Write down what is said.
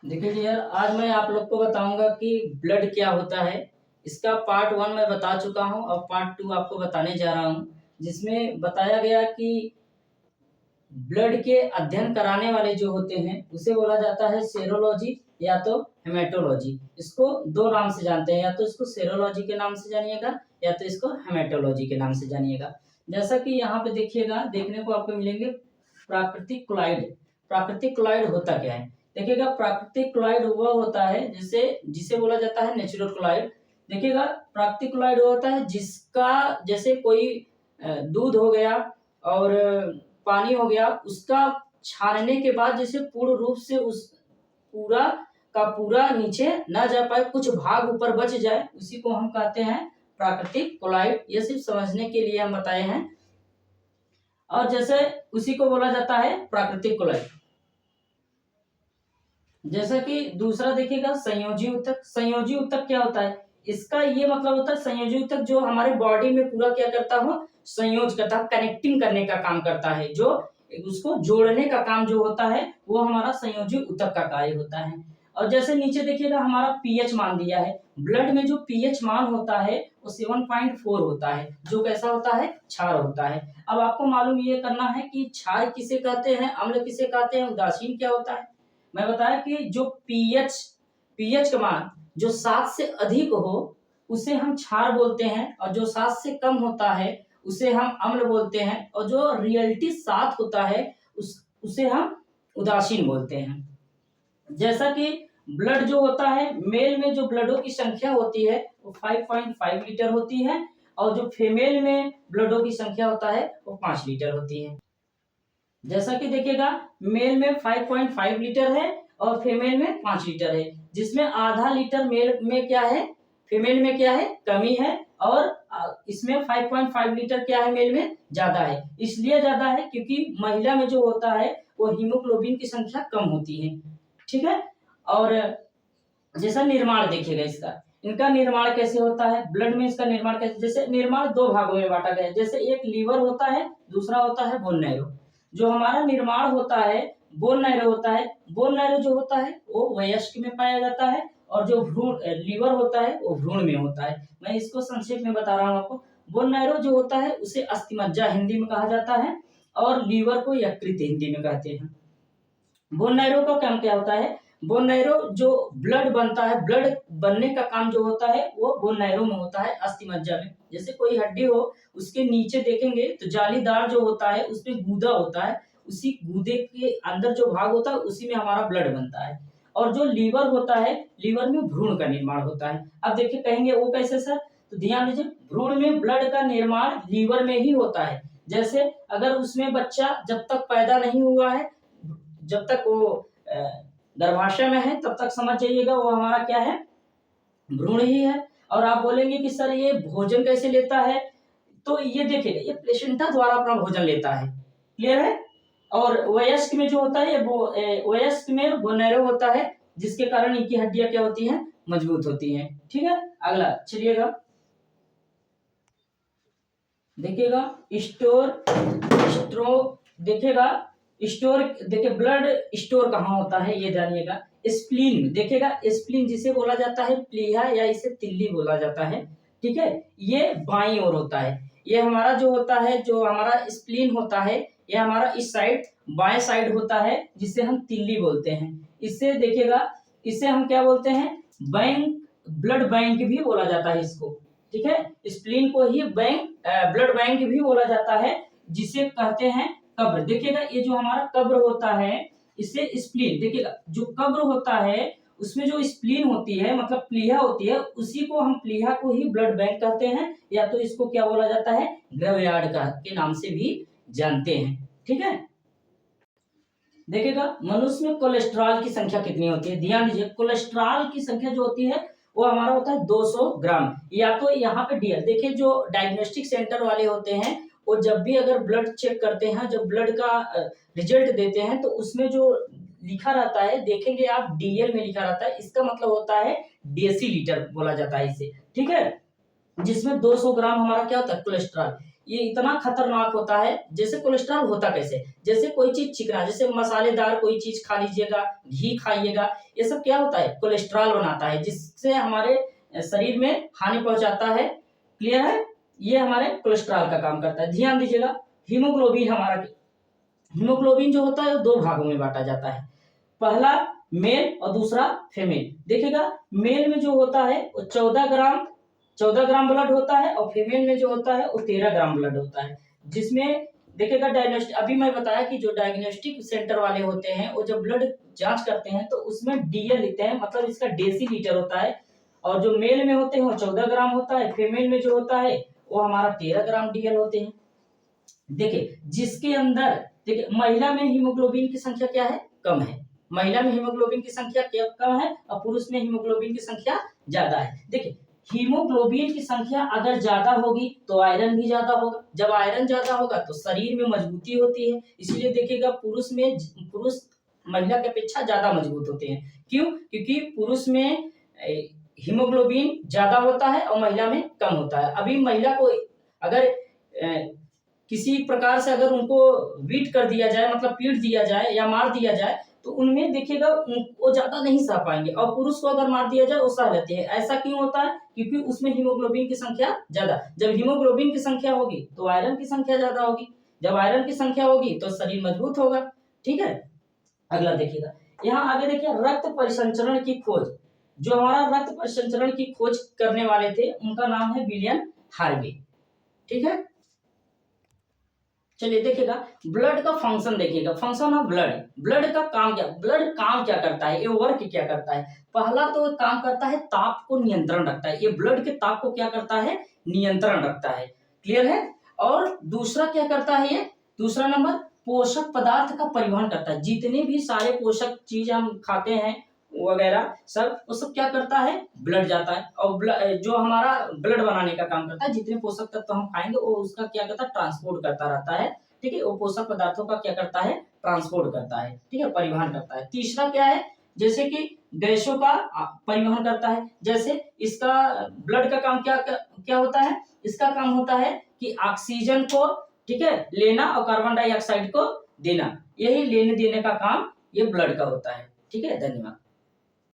देखिए डियर, आज मैं आप लोग को बताऊंगा कि ब्लड क्या होता है। इसका पार्ट वन मैं बता चुका हूं और पार्ट टू आपको बताने जा रहा हूं, जिसमें बताया गया कि ब्लड के अध्ययन कराने वाले जो होते हैं उसे बोला जाता है सेरोलॉजी या तो हेमेटोलॉजी। इसको दो नाम से जानते हैं, या तो इसको सेरोलॉजी के नाम से जानिएगा या तो इसको हेमेटोलॉजी के नाम से जानिएगा। जैसा कि यहाँ पे देखिएगा, देखने को आपको मिलेंगे प्राकृतिक क्लोराइड। प्राकृतिक क्लोराइड होता क्या है? देखिएगा, प्राकृतिक क्लोराइड वह होता है जिसे जिसे बोला जाता है नेचुरल क्लोराइड। देखिएगा, प्राकृतिक क्लोराइड वो होता है जिसका, जैसे कोई दूध हो गया और पानी हो गया, उसका छानने के बाद जैसे पूर्ण रूप से उस पूरा का पूरा नीचे ना जा पाए, कुछ भाग ऊपर बच जाए, उसी को हम कहते हैं प्राकृतिक क्लोराइड। ये सिर्फ समझने के लिए हम बताए हैं। और जैसे उसी को बोला जाता है प्राकृतिक क्लोराइड। जैसा कि दूसरा देखिएगा संयोजी ऊतक। संयोजी ऊतक क्या होता है? इसका ये मतलब होता है, संयोजी ऊतक जो हमारे बॉडी में पूरा क्या करता हो, संयोज करता है, कनेक्टिंग करने का काम करता है, जो उसको जोड़ने का काम जो होता है वो हमारा संयोजी ऊतक का कार्य होता है। और जैसे नीचे देखिएगा हमारा पीएच मान दिया है। ब्लड में जो पीएच मान होता है वो 7.4 होता है, जो कैसा होता है, क्षार होता है। अब आपको मालूम ये करना है कि क्षार किसे कहते हैं, अम्ल किसे कहते हैं, उदासीन क्या होता है। मैं बताया कि जो पीएच पीएच का मान जो 7 से अधिक हो उसे हम क्षार बोलते हैं, और जो 7 से कम होता है उसे हम अम्ल बोलते हैं, और जो रियलिटी 7 होता है उसे हम उदासीन बोलते हैं। जैसा कि ब्लड जो होता है, मेल में जो ब्लडों की संख्या होती है वो 5.5 लीटर होती है, और जो फीमेल में ब्लडों की संख्या होता है वो 5 लीटर होती है। जैसा कि देखिएगा, मेल में 5.5 लीटर है और फीमेल में 5 लीटर है, जिसमें आधा लीटर मेल में क्या है, फीमेल में क्या है, कमी है, और इसमें 5.5 लीटर क्या है, मेल में ज्यादा है। इसलिए ज्यादा है क्योंकि महिला में जो होता है वो हीमोग्लोबिन की संख्या कम होती है। ठीक है। और जैसा निर्माण देखिएगा इसका, इनका निर्माण कैसे होता है, ब्लड में इसका निर्माण कैसे, जैसे निर्माण दो भागों में बांटा गया है। जैसे एक लीवर होता है, दूसरा होता है बोन नैरो। जो हमारा निर्माण होता है बोन नैरो होता है। बोन नैरो जो होता है वो वयस्क में पाया जाता है, और जो भ्रूण लीवर होता है वो भ्रूण में होता है। मैं इसको संक्षेप में बता रहा हूँ आपको। बोन नैरो जो होता है उसे अस्थिमज्जा हिंदी में कहा जाता है, और लीवर को यकृत हिंदी में कहते हैं। बोन नैरो का काम क्या होता है? बोन नैरो जो ब्लड बनता है, ब्लड बनने का काम जो होता है वो बोन नैरो में होता है, अस्थिमज्जा में। जैसे कोई हड्डी हो, उसके नीचे देखेंगे तो जालीदार जो होता है उसमें गूदा होता है, उसी गूदे के अंदर जो भाग होता है उसी में हमारा ब्लड बनता है। और जो लीवर होता है, लीवर में भ्रूण का निर्माण होता है। अब देखिए, कहेंगे वो कैसे सर? तो ध्यान दीजिए, भ्रूण में ब्लड का निर्माण लीवर में ही होता है। जैसे अगर उसमें बच्चा जब तक पैदा नहीं हुआ है, जब तक वो गर्भाशय में है, तब तक समझ जाइएगा वो हमारा क्या है, भ्रूण ही है। और आप बोलेंगे कि सर ये भोजन कैसे लेता है, तो ये देखिएगा, ये प्लेसेंटा द्वारा अपना भोजन लेता है। क्लियर है। और वयस्क में जो होता है वयस्क में बोनेरो होता है, जिसके कारण इनकी हड्डियां क्या होती हैं, मजबूत होती हैं। ठीक है। अगला चलिएगा, देखिएगा स्टोर स्ट्रो देखिएगा, स्टोर देखिए, ब्लड स्टोर कहाँ होता है ये जानिएगा। स्प्लीन में देखिएगा, स्प्लीन जिसे बोला जाता है प्लीहा या इसे तिल्ली बोला जाता है। ठीक है। ये बाईं ओर होता है। ये हमारा जो होता है, जो हमारा स्प्लीन होता है, ये हमारा इस साइड बाएं साइड होता है, जिसे हम तिल्ली बोलते हैं। इससे देखिएगा, इसे हम क्या बोलते हैं, बैंक, ब्लड बैंक भी बोला जाता है इसको। ठीक है। स्प्लीन को ही बैंक, ब्लड बैंक भी बोला जाता है, जिसे कहते हैं कब्र। देखिएगा, ये जो हमारा कब्र होता है इसे स्प्लीन, देखिएगा जो कब्र होता है उसमें जो स्प्लीन होती है, मतलब प्लीहा होती है, उसी को हम प्लीहा को ही ब्लड बैंक कहते हैं, या तो इसको क्या बोला जाता है, ग्रेवयार्ड का के नाम से भी जानते हैं। ठीक है। देखिएगा, मनुष्य में कोलेस्ट्रॉल की संख्या कितनी होती है? ध्यान दीजिए, कोलेस्ट्रॉल की संख्या जो होती है वो हमारा होता है 200 ग्राम। या तो यहाँ पे डियर देखिए, जो डायग्नोस्टिक सेंटर वाले होते हैं वो जब भी अगर ब्लड चेक करते हैं, जब ब्लड का रिजल्ट देते हैं, तो उसमें जो लिखा रहता है देखेंगे आप, डीएल में लिखा रहता है, इसका मतलब होता है डेसीलीटर बोला जाता है इसे। ठीक है। जिसमें 200 ग्राम हमारा क्या होता है, कोलेस्ट्रॉल। ये इतना खतरनाक होता है। जैसे कोलेस्ट्रॉल होता कैसे, जैसे कोई चीज चिकना, जैसे मसालेदार कोई चीज खा लीजिएगा, घी खाइएगा, ये सब क्या होता है, कोलेस्ट्रॉल बनाता है, जिससे हमारे शरीर में हानि पहुंचाता है। क्लियर है, ये हमारे कोलेस्ट्रॉल का काम करता है। ध्यान दीजिएगा, हीमोग्लोबिन हमारा, हीमोग्लोबिन जो होता है वो 2 भागों में बांटा जाता है, पहला मेल और दूसरा फीमेल। देखिएगा, मेल में जो होता है वो 14 ग्राम ब्लड होता है, और फीमेल में जो होता है वो 13 ग्राम ब्लड होता है। जिसमें देखिएगा डायग्नोस्टिक, अभी मैं बताया कि जो डायग्नोस्टिक सेंटर वाले होते हैं वो जब ब्लड जांच करते हैं तो उसमें डीएल लिखते हैं, मतलब इसका डेसीलीटर होता है। और जो मेल में होते हैं वो 14 ग्राम होता है, फीमेल में जो होता है वो हमारा 13 ग्राम डीएल होते हैं। देखिए, जिसके अंदर, देखिए महिला में हीमोग्लोबिन की संख्या क्या है, कम है। महिला में हीमोग्लोबिन की संख्या कम है और पुरुष में हीमोग्लोबिन की संख्या ज्यादा है। देखिए, हीमोग्लोबिन की संख्या अगर ज्यादा होगी तो आयरन भी ज्यादा होगा, जब आयरन ज्यादा होगा तो शरीर में मजबूती होती है। इसलिए देखिएगा, पुरुष महिला की अपेक्षा ज्यादा मजबूत होते हैं। क्यों? क्योंकि पुरुष में हीमोग्लोबिन ज्यादा होता है और महिला में कम होता है। अभी महिला को अगर किसी प्रकार से अगर उनको बीट कर दिया जाए, मतलब पीट दिया जाए या मार दिया जाए, तो उनमें देखिएगा वो ज्यादा नहीं सह पाएंगे, और पुरुष को अगर मार दिया जाए वो सह लेते हैं। ऐसा क्यों होता है? क्योंकि उसमें हीमोग्लोबिन की संख्या ज्यादा। जब हीमोग्लोबिन की संख्या होगी तो आयरन की संख्या ज्यादा होगी, जब आयरन की संख्या होगी तो शरीर मजबूत होगा। ठीक है, अगला देखिएगा, यहाँ आगे देखिए, रक्त परिसंचरण की खोज। जो हमारा रक्त परिसंचरण की खोज करने वाले थे उनका नाम है विलियम हार्वे। ठीक है, चलिए देखिएगा, ब्लड का फंक्शन देखिएगा, फंक्शन ऑफ ब्लड। ब्लड का काम क्या, ब्लड काम क्या करता है, ये वर्क क्या करता है? पहला तो काम करता है ताप को नियंत्रण रखता है, ये ब्लड के ताप को क्या करता है, नियंत्रण रखता है। क्लियर है? और दूसरा क्या करता है, ये दूसरा नंबर पोषक पदार्थ का परिवहन करता है। जितने भी सारे पोषक चीज हम खाते हैं वगैरह सब, वो सब क्या करता है, ब्लड जाता है, और जो हमारा ब्लड बनाने का काम करता है, जितने पोषक तत्व हम खाएंगे वो उसका क्या करता है, ट्रांसपोर्ट करता रहता है। ठीक है, वो पोषक पदार्थों का क्या करता है, ट्रांसपोर्ट करता है। ठीक है, परिवहन करता है। तीसरा क्या है, जैसे कि गैसों का परिवहन करता है। जैसे इसका ब्लड का काम क्या होता है, इसका काम होता है कि ऑक्सीजन को, ठीक है, लेना और कार्बन डाइऑक्साइड को देना, यही लेने देने का काम ये ब्लड का होता है। ठीक है, धन्यवाद।